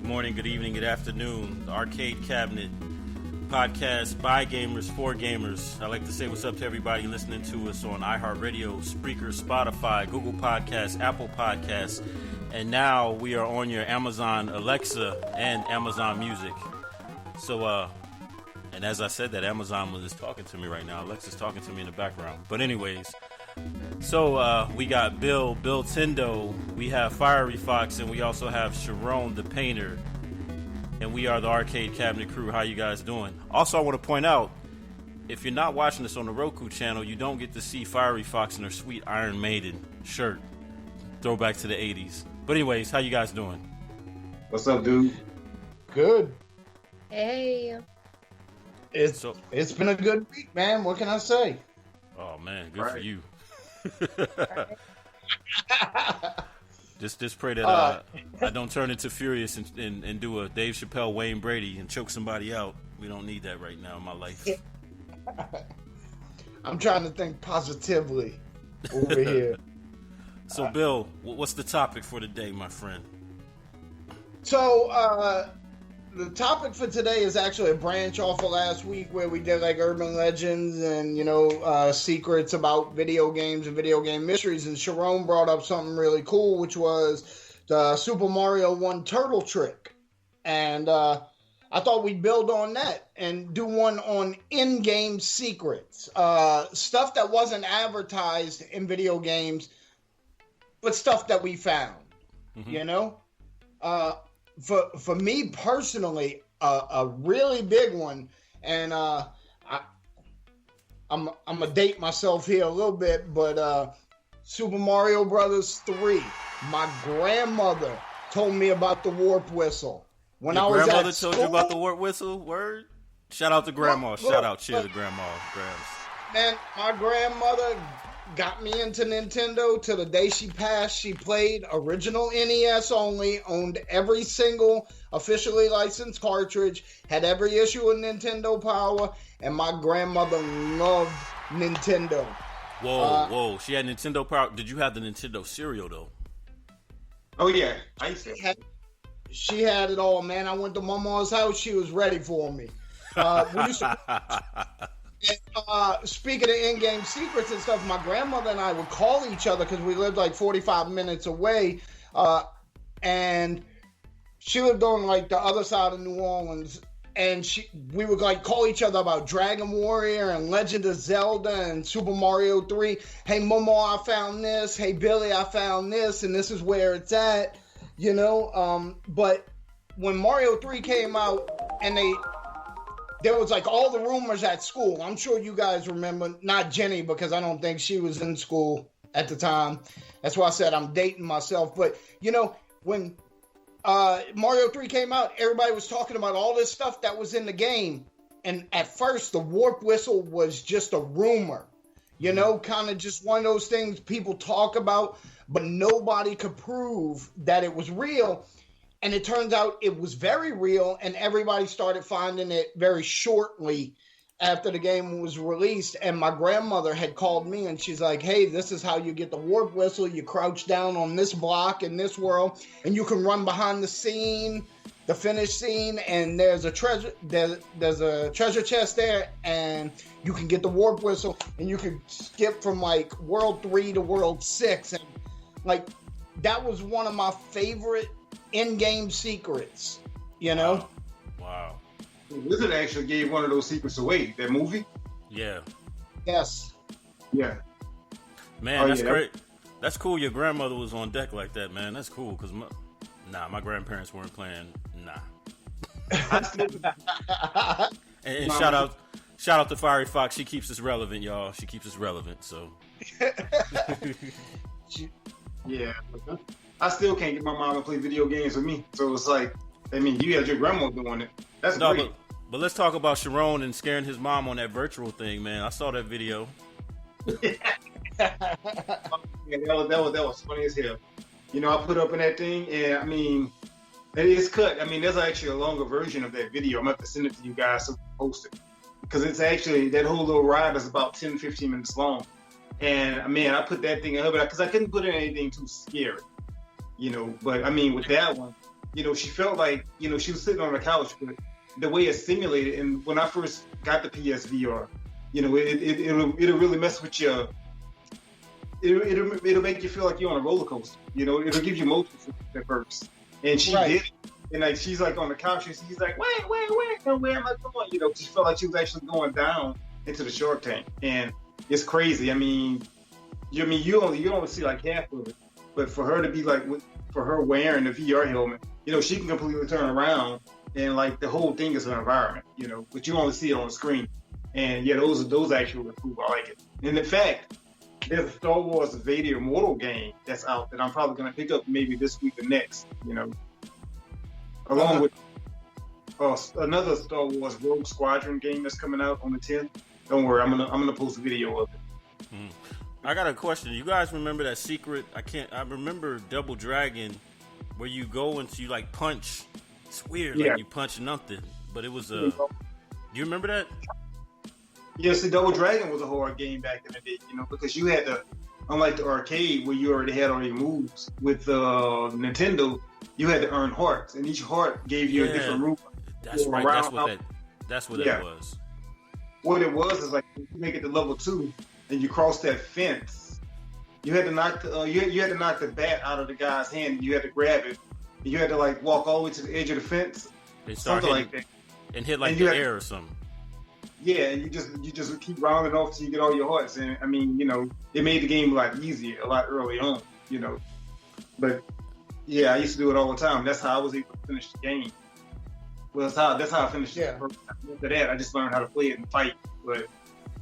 morning, good evening, good afternoon. The Arcade Cabinet podcast by gamers for gamers. I'd like to say what's up to everybody listening to us on iHeartRadio, Spreaker, Spotify, Google Podcasts, Apple Podcasts, and now we are on your Amazon Alexa and Amazon Music. So, and as I said that, Amazon was just talking to me right now. Alexa's talking to me in the background. But anyways, so we got Billtendo, we have Fieryfoxx, and we also have Scharonne the painter. And we are the Arcade Cabinet crew. How you guys doing? Also, I want to point out, if you're not watching this on the Roku channel, you don't get to see Fieryfoxx in her sweet Iron Maiden shirt. Throwback to the 80s. But anyways, how you guys doing? What's up, dude? Good. Hey. It's been a good week, man. What can I say? Oh man, good for you. Just pray that I don't turn into Furyus and do a Dave Chappelle, Wayne Brady and choke somebody out. We don't need that right now in my life. I'm trying to think positively over here. So, Bill, what's the topic for today, my friend? So, the topic for today is actually a branch off of last week where we did like urban legends and, secrets about video games and video game mysteries. And Scharonne brought up something really cool, which was the Super Mario 1 turtle trick. And I thought we'd build on that and do one on in-game secrets. Stuff that wasn't advertised in video games, but stuff that we found, For me personally, a really big one, and I'm gonna date myself here a little bit, but Super Mario Brothers 3. My grandmother told me about the warp whistle when Your I was grandmother at school. told you about the warp whistle? Word? Shout out to grandma. Shout out, cheer to grandma. Grams. Man, my grandmother got me into Nintendo till the day she passed. She played original NES only, owned every single officially licensed cartridge, had every issue of Nintendo Power, and my grandmother loved Nintendo. Whoa. She had Nintendo Power. Did you have the Nintendo cereal, though? Oh, yeah. I used to. She had it all, man. I went to Mama's house. She was ready for me. We used to... speaking of in-game secrets and stuff, my grandmother and I would call each other because we lived like 45 minutes away, and she lived on like the other side of New Orleans, and we would like call each other about Dragon Warrior and Legend of Zelda and Super Mario 3. Hey, Momo, I found this. Hey, Billy, I found this, and this is where it's at, but when Mario 3 came out and there was like all the rumors at school. I'm sure you guys remember, not Jenny, because I don't think she was in school at the time. That's why I said I'm dating myself. But, when Mario 3 came out, everybody was talking about all this stuff that was in the game. And at first, the warp whistle was just a rumor, kind of just one of those things people talk about, but nobody could prove that it was real. And it turns out it was very real, and everybody started finding it very shortly after the game was released. And my grandmother had called me, and she's like, hey, this is how you get the warp whistle. You crouch down on this block in this world, and you can run behind the scene, the finished scene, and there's a treasure chest there, and you can get the warp whistle, and you can skip from, like, World 3 to World 6. And, like, that was one of my favorite in-game secrets, Wow. Wizard actually gave one of those secrets away. That movie? Yeah. Yes. Yeah. Man, that's great. That's cool. Your grandmother was on deck like that, man. That's cool. Because my grandparents weren't playing. And shout out to Fieryfoxx. She keeps us relevant, y'all. She keeps us relevant. So. Yeah. I still can't get my mom to play video games with me. So it's like, you had your grandma doing it. That's great. But let's talk about Scharonne and scaring his mom on that virtual thing, man. I saw that video. Yeah, that was funny as hell. I put up in that thing, and it is cut. There's actually a longer version of that video. I'm going to have to send it to you guys so you can post it. Because it's actually, that whole little ride is about 10, 15 minutes long. And I put that thing up because I couldn't put in anything too scary. But with that one, she felt like, she was sitting on the couch, but the way it's simulated, and when I first got the PSVR, it'll really mess with your, it'll make you feel like you're on a roller coaster. It'll give you motion at first. And she did it. And like she's like on the couch and she's like, wait, no, where am I going? She felt like she was actually going down into the shark tank. And it's crazy. I mean, you only see like half of it. But for her to be like, for her wearing the VR helmet, she can completely turn around and like the whole thing is an environment, but you only see it on the screen. And yeah, those actually cool. I like it. And in fact, there's a Star Wars Vader Immortal game that's out that I'm probably going to pick up maybe this week or next, along with another Star Wars Rogue Squadron game that's coming out on the 10th. Don't worry, I'm gonna post a video of it. I got a question. You guys remember that secret? I remember Double Dragon, where you go and you like punch. It's weird, like you punch nothing, but it was do you remember that? Yes, the Double Dragon was a hard game back in the day, because you had to, unlike the arcade where you already had all your moves, with Nintendo, you had to earn hearts, and each heart gave you a different route. That's right. That's what it was. What it was is like you make it to level 2, and you cross that fence. You had to knock you had to knock the bat out of the guy's hand. And you had to grab it. And you had to like walk all the way to the edge of the fence, something like that, and hit like the air or something. Yeah, and you just keep rounding off till you get all your hearts. And I mean, it made the game a lot easier, a lot early on. But yeah, I used to do it all the time. That's how I was able to finish the game. Well, that's how I finished it. After that, I just learned how to play it and fight. But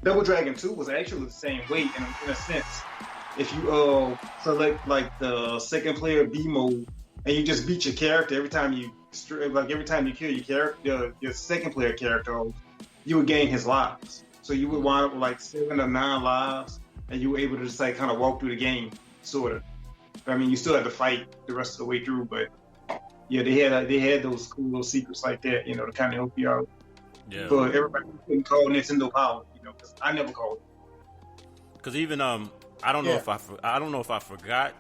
Double Dragon 2 was actually the same way in a sense. If you select like the second player B mode and you just beat your character every time you kill your character, your second player character, you would gain his lives. So you would wind up with like 7 or 9 lives, and you were able to just like kind of walk through the game, sort of. I mean, you still had to fight the rest of the way through, but yeah, they had those cool little secrets like that, to kind of help you out. Yeah. But everybody couldn't call Nintendo Power, because I never called it. Because even I don't know if I forgot,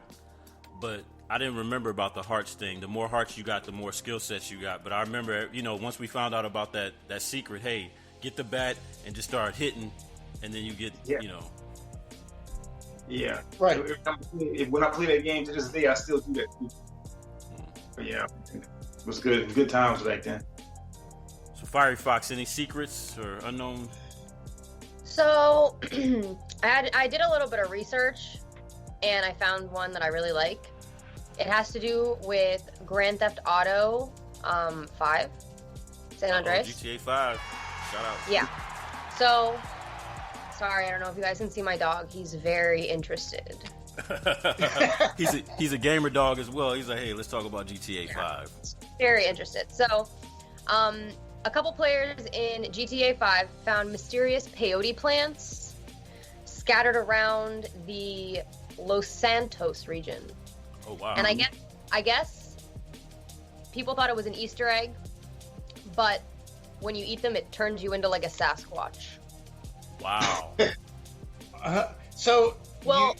but I didn't remember about the hearts thing. The more hearts you got, the more skill sets you got. But I remember, once we found out about that secret, hey, get the bat and just start hitting, and then you get, Yeah. Right. When I play that game to this day, I still do that too. But yeah, it was good. Good times back then. So Fieryfoxx, any secrets or unknown? So I did a little bit of research, and I found one that I really like. It has to do with Grand Theft Auto 5, San Andreas. GTA 5. Shout out. Yeah. So, sorry, I don't know if you guys can see my dog. He's very interested. He's a gamer dog as well. He's like, hey, let's talk about GTA 5. Very interested. So, a couple players in GTA 5 found mysterious peyote plants scattered around the Los Santos region. Oh wow! And I guess people thought it was an Easter egg, but when you eat them, it turns you into like a Sasquatch. Wow. So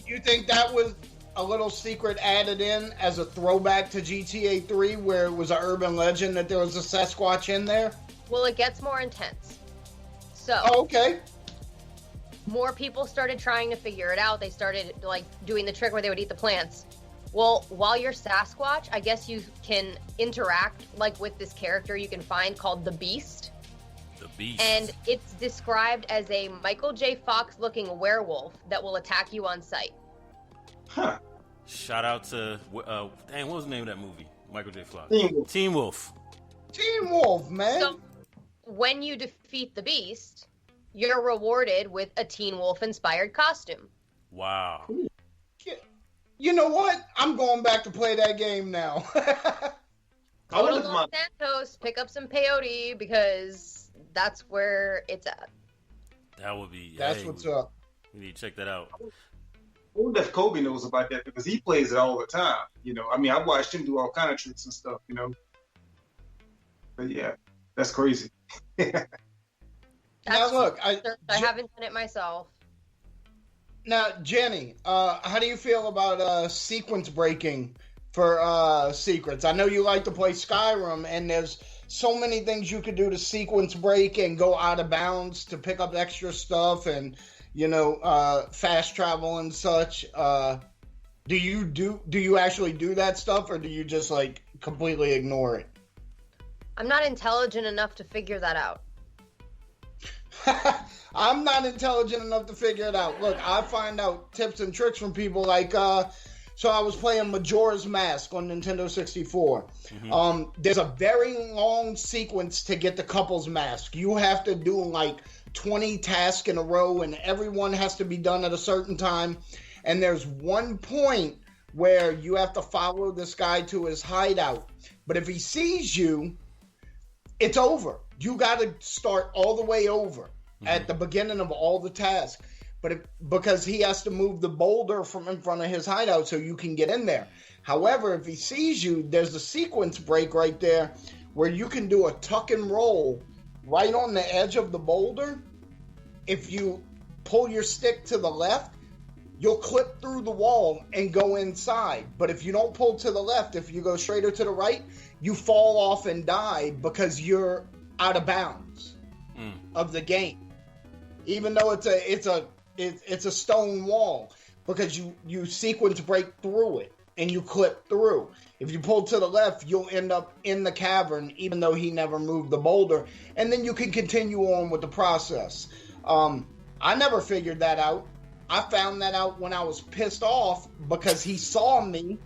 you think that was a little secret added in as a throwback to GTA 3, where it was an urban legend that there was a Sasquatch in there? Well, it gets more intense. So. Oh, okay. More people started trying to figure it out. They started like doing the trick where they would eat the plants. Well, while you're Sasquatch, I guess you can interact like with this character you can find called the Beast. The Beast. And it's described as a Michael J. Fox looking werewolf that will attack you on sight. Huh. Shout out to what was the name of that movie? Michael J. Fox. Teen Wolf. Teen Wolf, man. So when you defeat the Beast, you're rewarded with a Teen Wolf inspired costume. Wow. You know what? I'm going back to play that game now. Go to Los Santos, pick up some peyote, because that's where it's at. That would be. That's what's up. We need to check that out. I wonder if Kobe knows about that, because he plays it all the time. I mean, I've watched him do all kind of tricks and stuff. But yeah, that's crazy. Now look, I haven't done it myself. Now, Jenny, how do you feel about sequence breaking for secrets. I know you like to play Skyrim, and there's so many things you could do to sequence break and go out of bounds to pick up extra stuff and, fast travel and such. Do you actually do that stuff, or do you just like completely ignore it? I'm not intelligent enough to figure that out. I'm not intelligent enough to figure it out. Look, I find out tips and tricks from people like, so I was playing Majora's Mask on Nintendo 64. Mm-hmm. There's a very long sequence to get the couple's mask. You have to do like 20 tasks in a row, and everyone has to be done at a certain time. And there's one point where you have to follow this guy to his hideout. But if he sees you, it's over. You got to start all the way over at the beginning of all the tasks. But because he has to move the boulder from in front of his hideout so you can get in there. However, if he sees you, there's a sequence break right there where you can do a tuck and roll right on the edge of the boulder. If you pull your stick to the left, you'll clip through the wall and go inside. But if you don't pull to the left, if you go straight or to the right, you fall off and die because you're out of bounds of the game. Even though it's a stone wall, because you sequence break through it and you clip through. If you pull to the left, you'll end up in the cavern, even though he never moved the boulder, and then you can continue on with the process. I never figured that out. I found that out when I was pissed off because he saw me.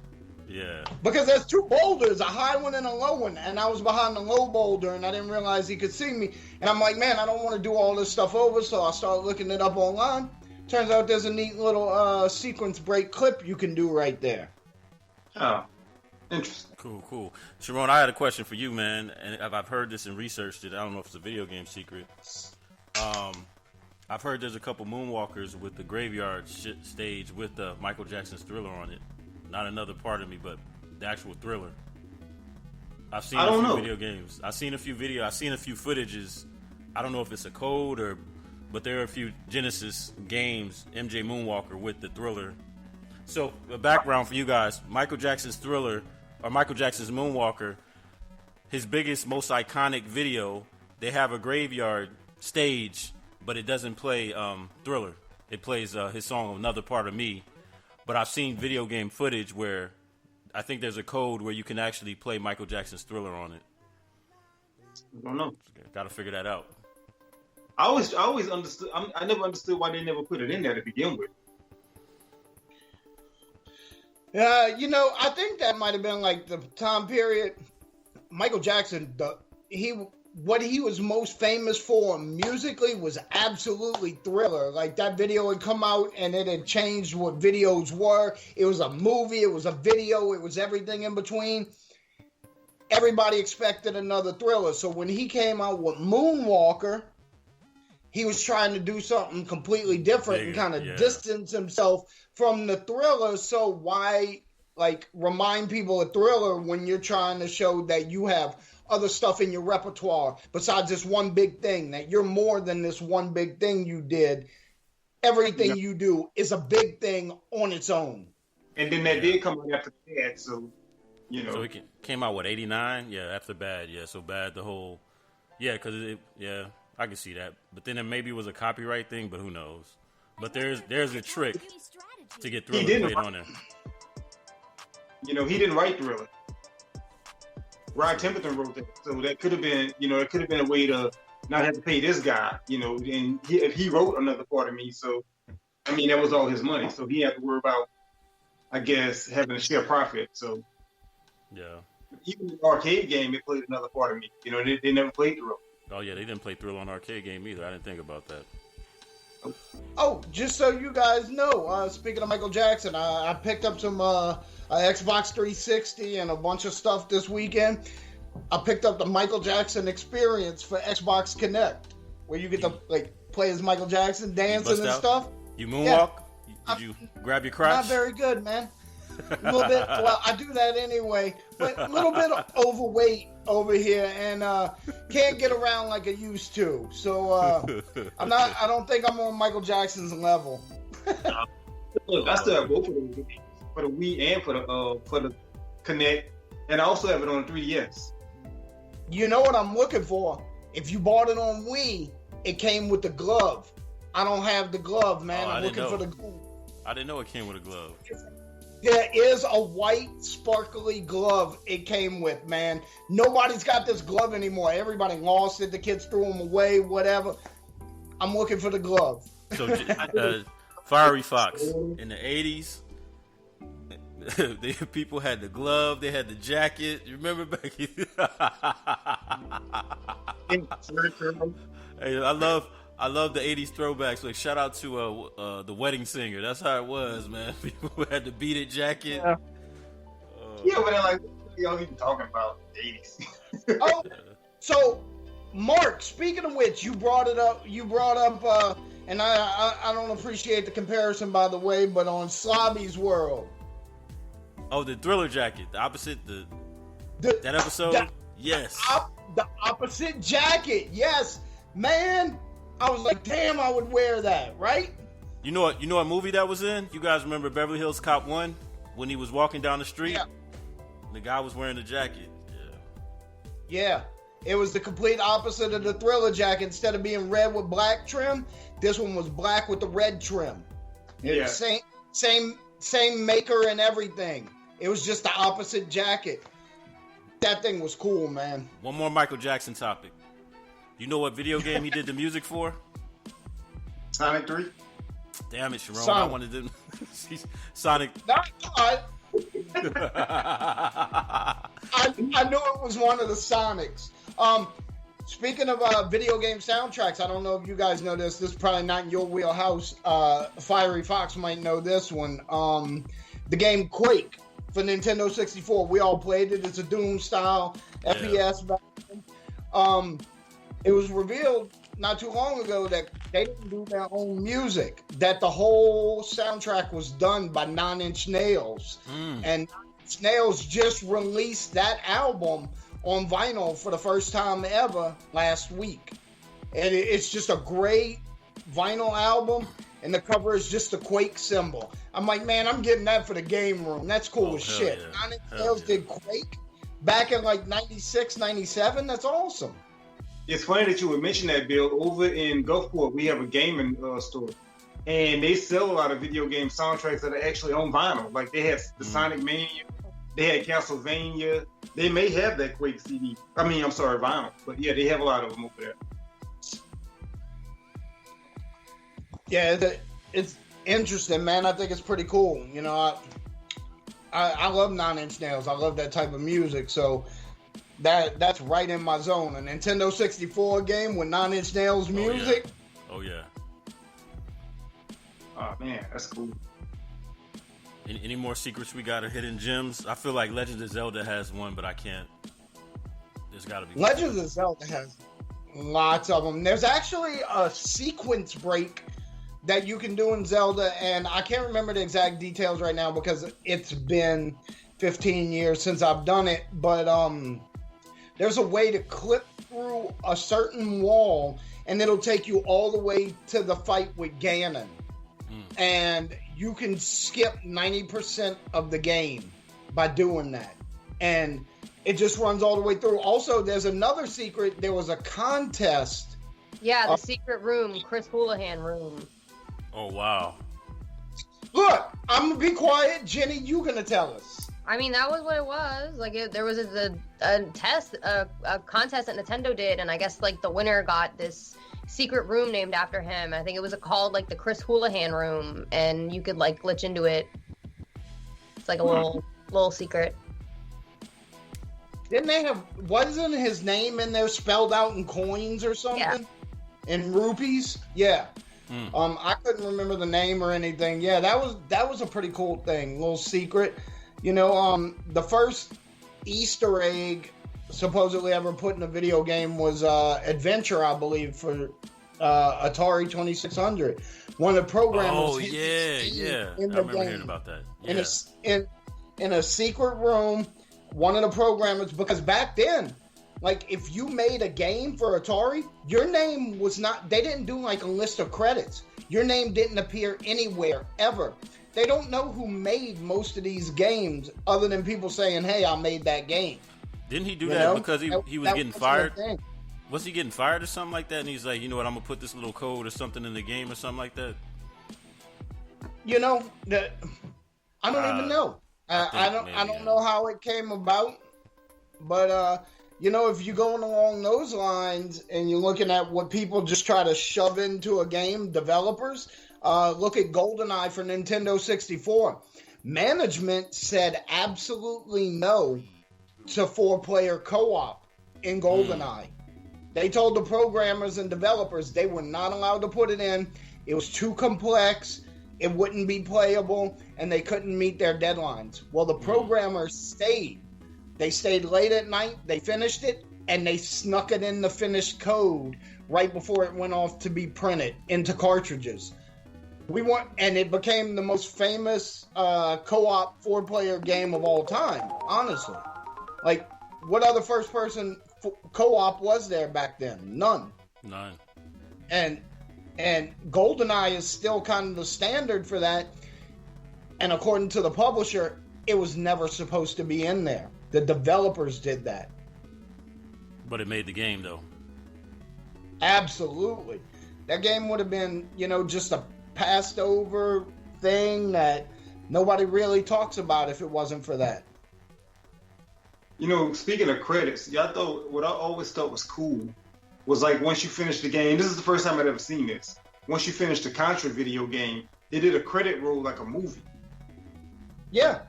Yeah. Because there's two boulders, a high one and a low one, and I was behind the low boulder, and I didn't realize he could see me. And I'm like, man, I don't want to do all this stuff over, so I started looking it up online. Turns out there's a neat little sequence break clip you can do right there. Oh, interesting. Cool. Scharonne, I had a question for you, man, and I've heard this and researched it. I don't know if it's a video game secret. I've heard there's a couple moonwalkers with the graveyard stage with the Michael Jackson's Thriller on it. Not Another Part of Me, but the actual Thriller. I've seen a few video games. I've seen a few footages. I don't know if it's a code but there are a few Genesis games, MJ Moonwalker with the Thriller. So, the background for you guys, Michael Jackson's Thriller, or Michael Jackson's Moonwalker, his biggest, most iconic video, they have a graveyard stage, but it doesn't play Thriller. It plays his song Another Part of Me. But I've seen video game footage where I think there's a code where you can actually play Michael Jackson's Thriller on it. I don't know. Got to figure that out. I always understood. I never understood why they never put it in there to begin with. I think that might have been like the time period. Michael Jackson, what he was most famous for musically was absolutely Thriller. Like, that video had come out and it had changed what videos were. It was a movie, it was a video, it was everything in between. Everybody expected another Thriller. So when he came out with Moonwalker, he was trying to do something completely different and kind of distance himself from the Thriller. So why, remind people of Thriller when you're trying to show that you have other stuff in your repertoire besides this one big thing, that you're more than this one big thing you did. Everything you do is a big thing on its own. And then that did come out after Bad, so, So it came out, 89? Yeah, after Bad, yeah. So Bad, the whole... Yeah, because I can see that. But then it maybe was a copyright thing, but who knows. But there's a trick to get Thriller played on there. He didn't write Thriller. Ryan Templeton wrote that, so that could have been, it could have been a way to not have to pay this guy, and he wrote Another Part of Me, so, that was all his money, so he had to worry about, I guess, having a share profit, so. Yeah. Even the arcade game, it played Another Part of Me, they never played Thriller. Oh, yeah, they didn't play Thriller on arcade game either, I didn't think about that. Oh, just so you guys know, speaking of Michael Jackson, I picked up some Xbox 360 and a bunch of stuff this weekend. I picked up the Michael Jackson experience for Xbox Connect, where you get to play as Michael Jackson, dancing and stuff. You moonwalk? Yeah. Did you grab your crotch? Not very good, man. A little bit. Well, I do that anyway, but a little bit overweight over here, and can't get around like I used to. So I don't think I'm on Michael Jackson's level. Look, I still have both of those games for the Wii and for the Connect, and I also have it on 3DS. You know what I'm looking for? If you bought it on Wii, it came with the glove. I don't have the glove, man. I'm looking for the glove. I didn't know it came with a glove. There is a white, sparkly glove it came with, man. Nobody's got this glove anymore. Everybody lost it. The kids threw them away, whatever. I'm looking for the glove. So, Fieryfoxx, in the 80s, people had the glove, they had the jacket. You remember back? Hey, I love the 80s throwbacks. Like, shout out to the Wedding Singer. That's how it was, man. People had the beat it jacket. Yeah, but they're like, what y'all even talking about the 80s? Oh, so Mark, speaking of which, you brought up, and I don't appreciate the comparison, by the way, but on Slobby's World. Oh, the Thriller jacket, the opposite, that episode. Yes, the opposite jacket. Yes, man. I was like, damn, I would wear that, right? You know what movie that was in? You guys remember Beverly Hills Cop 1 when he was walking down the street? Yeah. The guy was wearing the jacket. Yeah. It was the complete opposite of the Thriller jacket. Instead of being red with black trim, this one was black with the red trim. Yeah. Same maker and everything. It was just the opposite jacket. That thing was cool, man. One more Michael Jackson topic. You know what video game he did the music for? Sonic 3. Damn it, Scharonne. Sonic. I wanted to... Sonic. I knew it was one of the Sonics. Speaking of video game soundtracks, I don't know if you guys know this. This is probably not in your wheelhouse. Fieryfoxx might know this one. The game Quake for Nintendo 64. We all played it. It's a Doom-style FPS version. It was revealed not too long ago that they didn't do their own music, that the whole soundtrack was done by Nine Inch Nails. And Nine Inch Nails just released that album on vinyl for the first time ever last week. And it's just a great vinyl album, and the cover is just a Quake symbol. I'm like, man, I'm getting that for the game room. That's cool as shit. Yeah. Nine Inch Nails did Quake back in like 96, 97. That's awesome. It's funny that you would mention that, Bill. Over in Gulfport, we have a gaming store, and they sell a lot of video game soundtracks that are actually on vinyl. Like they have the Sonic Mania, they had Castlevania. They may have that Quake CD. Vinyl. But yeah, they have a lot of them over there. Yeah, it's interesting, man. I think it's pretty cool. You know, I love Nine Inch Nails. I love that type of music, so that's right in my zone. A Nintendo 64 game with Nine Inch Nails music. Oh yeah. Oh man, that's cool. Any more secrets we got or hidden gems? I feel like Legend of Zelda has one, but I can't. There's got to be. Legend of Zelda has lots of them. There's actually a sequence break that you can do in Zelda, and I can't remember the exact details right now because it's been 15 years since I've done it, but there's a way to clip through a certain wall, and it'll take you all the way to the fight with Ganon. And you can skip 90% of the game by doing that. And it just runs all the way through. Also, there's another secret. There was a contest. Yeah, the secret room, Chris Houlihan room. Oh, wow. Look, I'm going to be quiet. Jenny, you going to tell us. I mean, that was what it was. Like, there was a contest that Nintendo did, and I guess, like, the winner got this secret room named after him. I think it was called, like, the Chris Houlihan room, and you could, like, glitch into it. It's like a little secret. Didn't they have, wasn't his name in there spelled out in coins or something? Yeah. In rupees? Yeah. I couldn't remember the name or anything. Yeah, that was a pretty cool thing, little secret. You know, the first Easter egg supposedly ever put in a video game was Adventure, I believe, for Atari 2600. One of the programmers. Oh yeah. I remember hearing about that. Yeah. In a secret room, one of the programmers, because back then, like, if you made a game for Atari, your name was not, they didn't do like a list of credits. Your name didn't appear anywhere, ever. they don't know who made most of these games, other than people saying, "Hey, I made that game." Didn't he do that because he was getting fired? Thing. Was he getting fired or something like that? And he's like, you know what, I'm gonna put this little code or something in the game or something like that. You know, I don't even know. I don't know how it came about, but you know, if you're going along those lines and you're looking at what people just try to shove into a game, developers, look at GoldenEye for Nintendo 64. Management said absolutely no to 4-player co-op in GoldenEye. They told the programmers and developers they were not allowed to put it in. It was too complex. It wouldn't be playable, and they couldn't meet their deadlines. Well, the programmers stayed. They stayed late at night, they finished it, and they snuck it in the finished code right before it went off to be printed into cartridges. And it became the most famous co-op 4-player game of all time, honestly. Like, what other first-person co-op was there back then? None. And GoldenEye is still kind of the standard for that. And according to the publisher, it was never supposed to be in there. The developers did that. But it made the game, though. Absolutely. That game would have been, you know, just a passed over thing that nobody really talks about if it wasn't for that. You know, speaking of credits, what I always thought was cool was like once you finish the game, this is the first time I'd ever seen this. Once you finish the Contra video game, they did a credit roll like a movie. Yeah.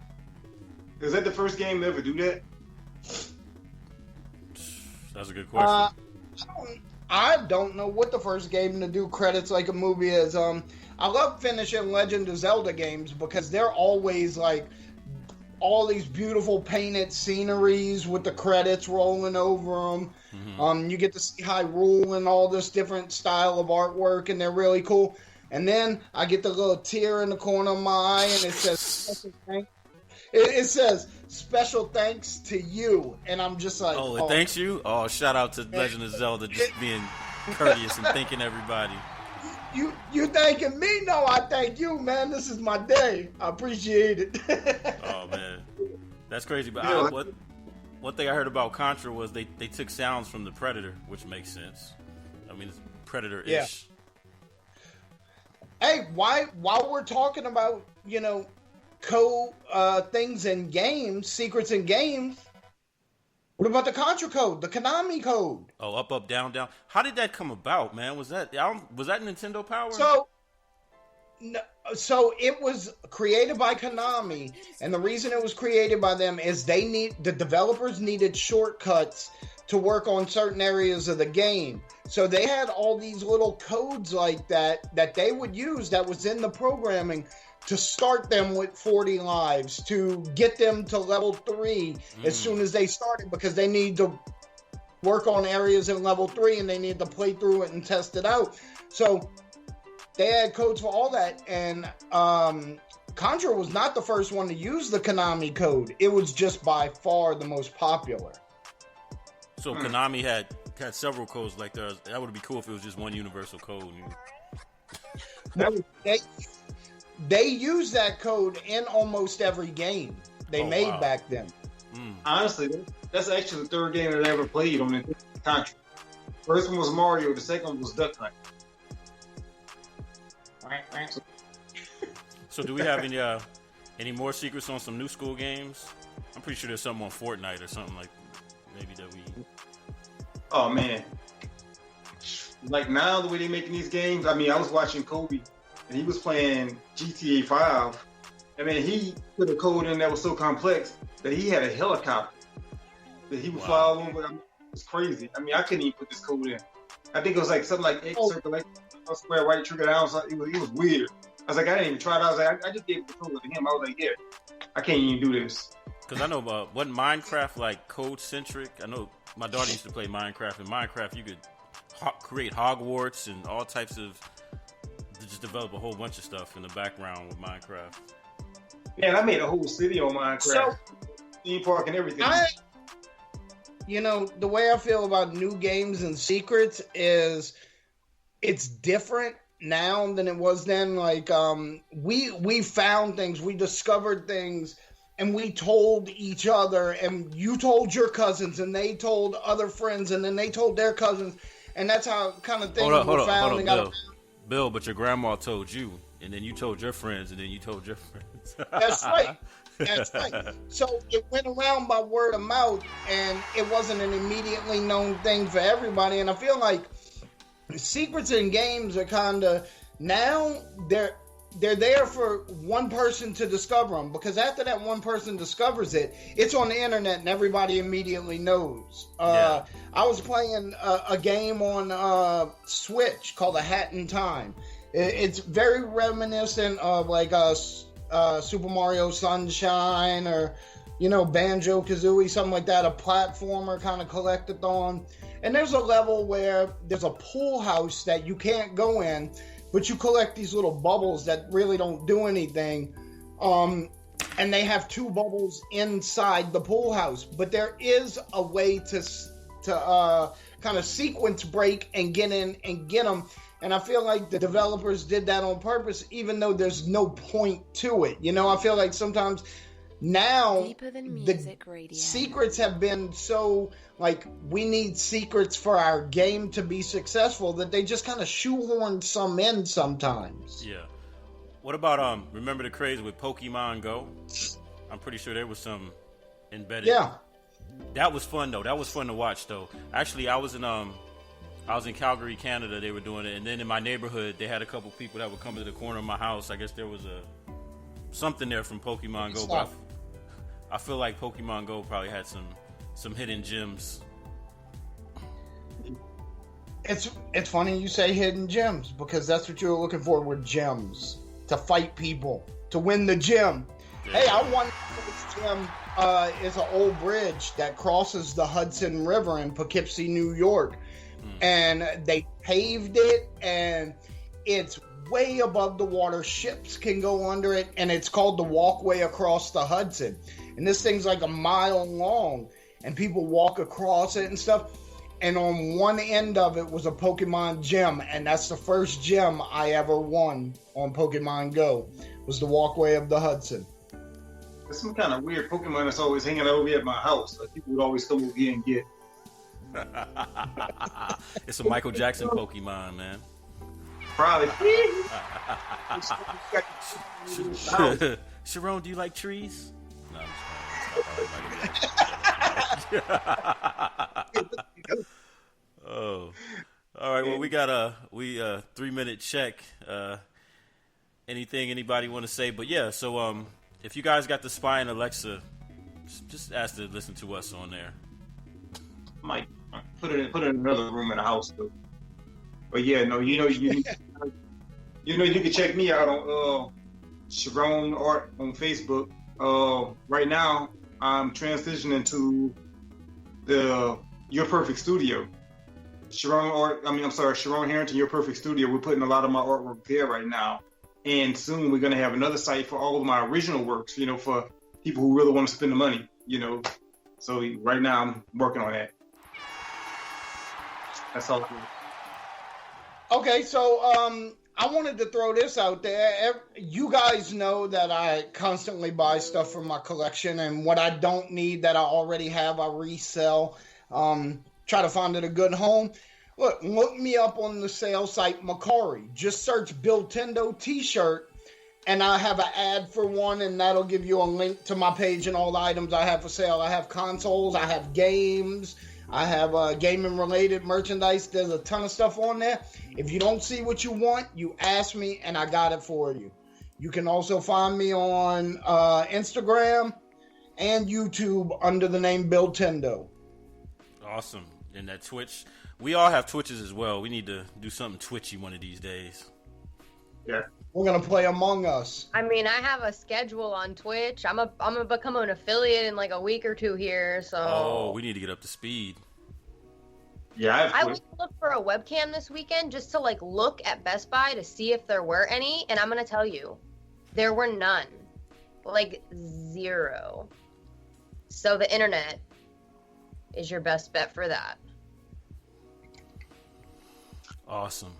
Is that the first game to ever do that? That's a good question. I don't know what the first game to do credits like a movie is. I love finishing Legend of Zelda games because they're always like all these beautiful painted sceneries with the credits rolling over them. Mm-hmm. You get to see Hyrule and all this different style of artwork, and they're really cool. And then I get the little tear in the corner of my eye, and it says special thanks. It says special thanks to you, and I'm just like, oh, it thanks you. Oh, shout out to Legend of Zelda just being courteous and thanking everybody. You thanking me? No, I thank you, man. This is my day. I appreciate it. Oh man, that's crazy. But one thing I heard about Contra was they took sounds from the Predator, which makes sense. I mean, it's Predator-ish. Yeah. Hey, while we're talking about, you know, things in games, secrets in games, what about the Contra Code, the Konami code? Oh, up, down, down. How did that come about, man? Was that Nintendo Power? So it was created by Konami, and the reason it was created by them is the developers needed shortcuts to work on certain areas of the game. So they had all these little codes like that they would use that was in the programming to start them with 40 lives, to get them to level 3 as soon as they started, because they need to work on areas in level 3 and they need to play through it and test it out. So they had codes for all that, and Contra was not the first one to use the Konami code. It was just by far the most popular. So Konami had several codes like that. That would be cool if it was just one universal code. They use that code in almost every game they made back then. Honestly, that's actually the third game that I ever played on Nintendo Contra. First one was Mario. The second one was Duck Hunt. So do we have any more secrets on some new school games? I'm pretty sure there's something on Fortnite or something like maybe that we... Oh, man. Like now, the way they're making these games, I mean, I was watching Kobe, and he was playing GTA 5. I mean, he put a code in that was so complex that he had a helicopter that he would fly all over. I mean, it was crazy. I mean, I couldn't even put this code in. I think it was like something like X circle, like square, right trigger down. So it was weird. I was like, I didn't even try it. I was like, I just gave the code to him. I was like, yeah, I can't even do this. Because I know, wasn't Minecraft like code-centric? I know my daughter used to play Minecraft. In Minecraft, you could create Hogwarts and all types of... just develop a whole bunch of stuff in the background with Minecraft. Man, I made a whole city on Minecraft. Theme park and everything. The way I feel about new games and secrets is it's different now than it was then. Like, we found things, we discovered things, and we told each other, and you told your cousins, and they told other friends, and then they told their cousins, and that's how kind of things were found. Bill, but your grandma told you, and then you told your friends, and then you told your friends. That's right. That's right. So it went around by word of mouth, and it wasn't an immediately known thing for everybody. And I feel like secrets in games are kind of, now they're there for one person to discover them, because after that one person discovers it, it's on the internet and everybody immediately knows. I was playing a game on Switch called A Hat in Time. It's very reminiscent of like Super Mario Sunshine, or Banjo-Kazooie, something like that, a platformer kind of collectathon. And there's a level where there's a pool house that you can't go in, but you collect these little bubbles that really don't do anything. And they have 2 bubbles inside the pool house. But there is a way to kind of sequence break and get in and get them. And I feel like the developers did that on purpose, even though there's no point to it. I feel like sometimes now secrets have been so, like, we need secrets for our game to be successful, that they just kind of shoehorn some in sometimes. Yeah. What about remember the craze with Pokemon Go? I'm pretty sure there was some embedded. Yeah. That was fun though. That was fun to watch though. Actually, I was in Calgary, Canada. They were doing it, and then in my neighborhood, they had a couple people that would come to the corner of my house. I guess there was something there from Pokemon Go. But I feel like Pokemon Go probably had some hidden gems. It's funny you say hidden gems, because that's what you were looking for with gems, to fight people, to win the gem. Yeah. Hey, I won this gem. It's an old bridge that crosses the Hudson River in Poughkeepsie, New York. And they paved it, and it's way above the water. Ships can go under it, and it's called the Walkway across the Hudson. And this thing's like a mile long, and people walk across it and stuff. And on one end of it was a Pokemon gem, and that's the first gem I ever won on Pokemon Go, was the Walkway of the Hudson. There's some kind of weird Pokemon that's always hanging over here at my house. Like, people would always come over here and get. It's a Michael Jackson Pokemon, man. Probably. Scharonne, do you like trees? No, Oh, all right. Well, we got a 3-minute check. Anything anybody want to say? But yeah, so if you guys got the Spy and Alexa, just ask to listen to us on there. Might put it in another room in the house though. But yeah, no, you can check me out on Scharonne Art on Facebook. Right now I'm transitioning to the Your Perfect Studio. Scharonne Herrington, Your Perfect Studio. We're putting a lot of my artwork there right now. And soon we're gonna have another site for all of my original works, for people who really want to spend the money, So right now I'm working on that. That's all. Okay, so I wanted to throw this out there. You guys know that I constantly buy stuff from my collection, and what I don't need that I already have, I resell. Try to find it a good home. Look me up on the sale site Mercari. Just search Billtendo t-shirt, and I have an ad for one, and that'll give you a link to my page and all the items I have for sale. I have consoles, I have games, I have gaming-related merchandise. There's a ton of stuff on there. If you don't see what you want, you ask me, and I got it for you. You can also find me on Instagram and YouTube under the name Billtendo. Awesome. And that Twitch. We all have Twitches as well. We need to do something twitchy one of these days. Yeah. We're going to play Among Us. I mean, I have a schedule on Twitch. I'm gonna become an affiliate in like a week or two here, so... Oh, we need to get up to speed. Yeah, I went to look for a webcam this weekend just to like look at Best Buy to see if there were any, and I'm gonna tell you, there were none. Like, zero. So the internet is your best bet for that. Awesome.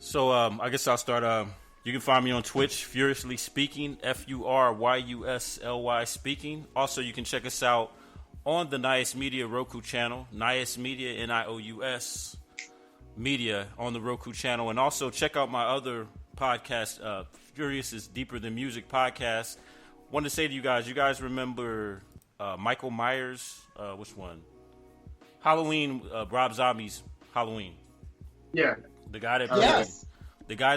So I guess I'll start. You can find me on Twitch, Furiously Speaking, FURYUSLY Speaking. Also, you can check us out on the Nious Media Roku channel, Nious Media, NIOUS Media on the Roku channel. And also check out my other podcast, Furyus is Deeper Than Music podcast. Wanted to say to you guys remember Michael Myers, which one? Halloween, Rob Zombie's Halloween. Yeah. The guy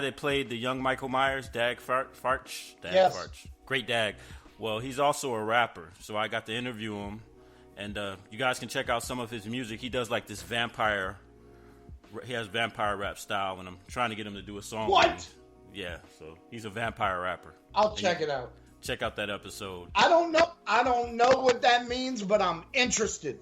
that played the young Michael Myers, Dag Farch. Great Dag. Well, he's also a rapper, so I got to interview him, and you guys can check out some of his music. He does like this vampire. He has vampire rap style, and I'm trying to get him to do a song. What? Yeah, so he's a vampire rapper. I'll check it out. Check out that episode. I don't know what that means, but I'm interested.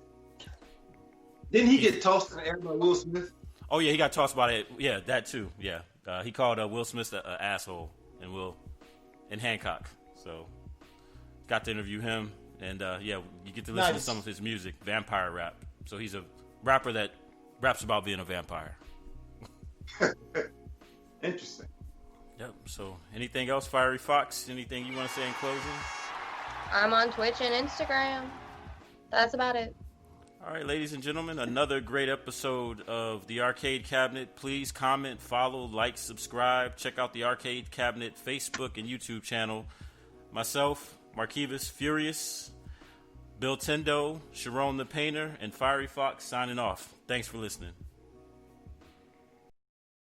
Didn't he get tossed in the air by Will Smith? Oh yeah, he got tossed by it. Yeah, that too. Yeah, he called Will Smith an asshole, and Hancock. So got to interview him, and you get to listen to some of his music, vampire rap. So he's a rapper that raps about being a vampire. Interesting. Yep. So anything else, Fieryfoxx? Anything you want to say in closing? I'm on Twitch and Instagram. That's about it. All right, ladies and gentlemen, another great episode of The Arcade Cabinet. Please comment, follow, like, subscribe. Check out The Arcade Cabinet Facebook and YouTube channel. Myself, Markivus, Furyus, Billtendo, Scharonne the Painter, and Fieryfoxx signing off. Thanks for listening.